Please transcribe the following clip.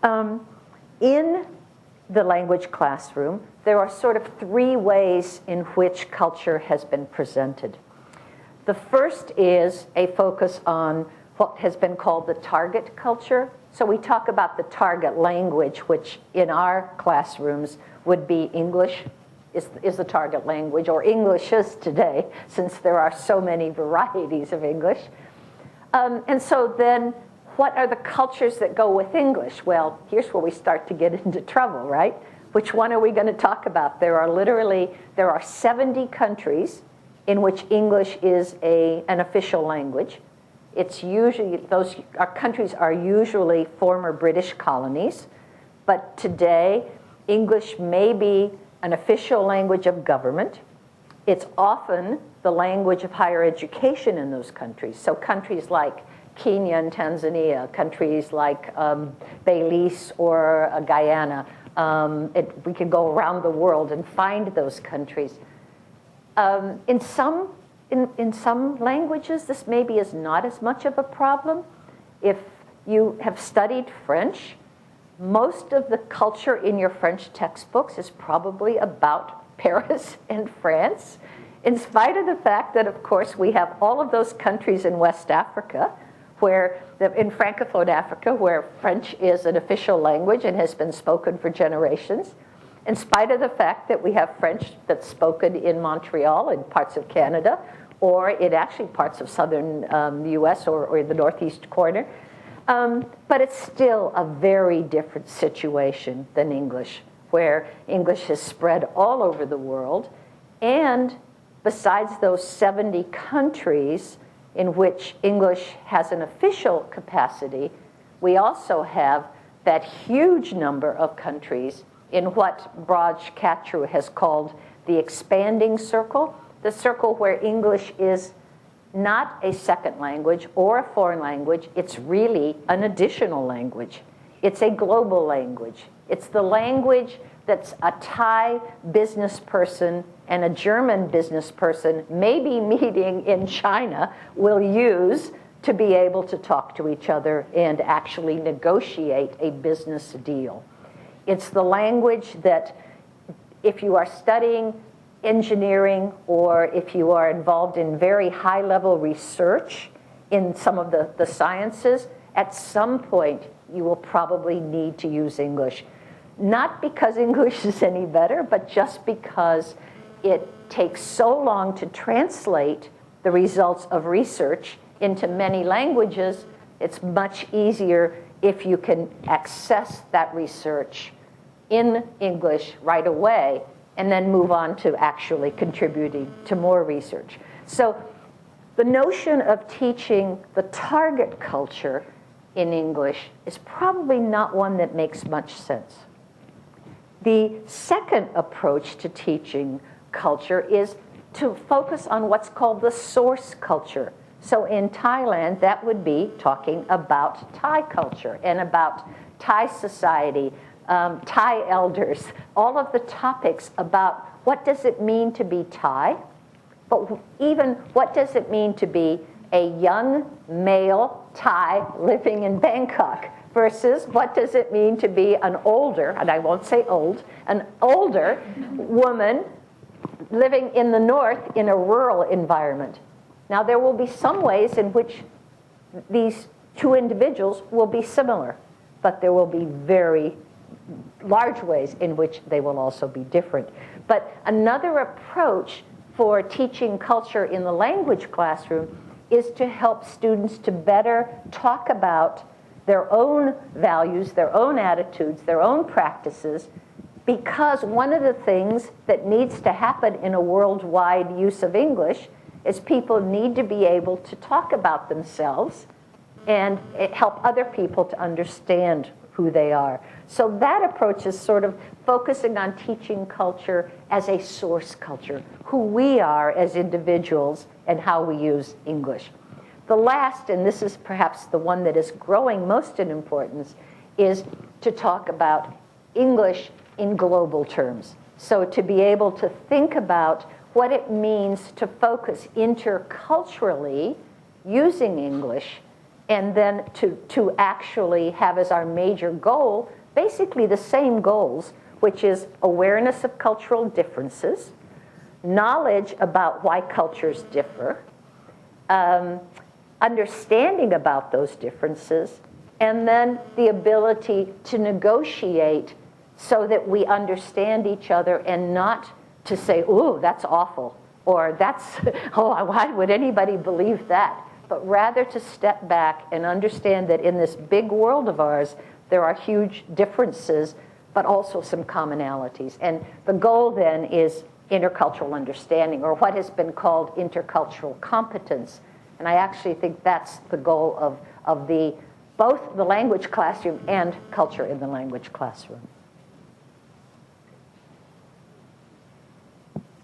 In the language classroom, there are sort of three ways in which culture has been presented. The first is a focus on what has been called the target culture. So we talk about the target language, which in our classrooms would be English is the target language, or Englishes today, since there are so many varieties of English. And so then, what are the cultures that go with English? Well, here's where we start to get into trouble, right? Which one are we going to talk about? There are 70 countries in which English is an official language. It's usually, our countries are usually former British colonies, but today English may be an official language of government. It's often the language of higher education in those countries. So countries like Kenya and Tanzania, countries like Belize or Guyana. We could go around the world and find those countries. In some languages, this maybe is not as much of a problem. If you have studied French, most of the culture in your French textbooks is probably about Paris and France, in spite of the fact that, of course, we have all of those countries in West Africa, in Francophone Africa, where French is an official language and has been spoken for generations, in spite of the fact that we have French that's spoken in Montreal and parts of Canada, or in actually parts of southern US or the northeast corner. But it's still a very different situation than English, where English has spread all over the world. And besides those 70 countries in which English has an official capacity, we also have that huge number of countries in what Braj Katru has called the expanding circle, the circle where English is not a second language or a foreign language. It's really an additional language. It's a global language. It's the language that's a Thai business person and a German business person, maybe meeting in China, will use to be able to talk to each other and actually negotiate a business deal. It's the language that if you are studying engineering, or if you are involved in very high-level research in some of the sciences, at some point you will probably need to use English. Not because English is any better, but just because it takes so long to translate the results of research into many languages. It's much easier if you can access that research in English right away and then move on to actually contributing to more research. So the notion of teaching the target culture in English is probably not one that makes much sense. The second approach to teaching culture is to focus on what's called the source culture. So in Thailand, that would be talking about Thai culture and about Thai society, Thai elders, all of the topics about what does it mean to be Thai, but even what does it mean to be a young male Thai living in Bangkok versus what does it mean to be an older, and I won't say old, an older woman living in the north in a rural environment. Now there will be some ways in which these two individuals will be similar, but there will be very large ways in which they will also be different. But another approach for teaching culture in the language classroom is to help students to better talk about their own values, their own attitudes, their own practices, because one of the things that needs to happen in a worldwide use of English is people need to be able to talk about themselves and help other people to understand who they are. So that approach is sort of focusing on teaching culture as a source culture, who we are as individuals and how we use English. The last, and this is perhaps the one that is growing most in importance, is to talk about English in global terms. So to be able to think about what it means to focus interculturally using English and then to actually have as our major goal basically the same goals, which is awareness of cultural differences, knowledge about why cultures differ, understanding about those differences, and then the ability to negotiate so that we understand each other and not to say, ooh, that's awful, or that's, oh, why would anybody believe that? But rather to step back and understand that in this big world of ours, there are huge differences, but also some commonalities. And the goal then is intercultural understanding, or what has been called intercultural competence. And I actually think that's the goal of both the language classroom and culture in the language classroom.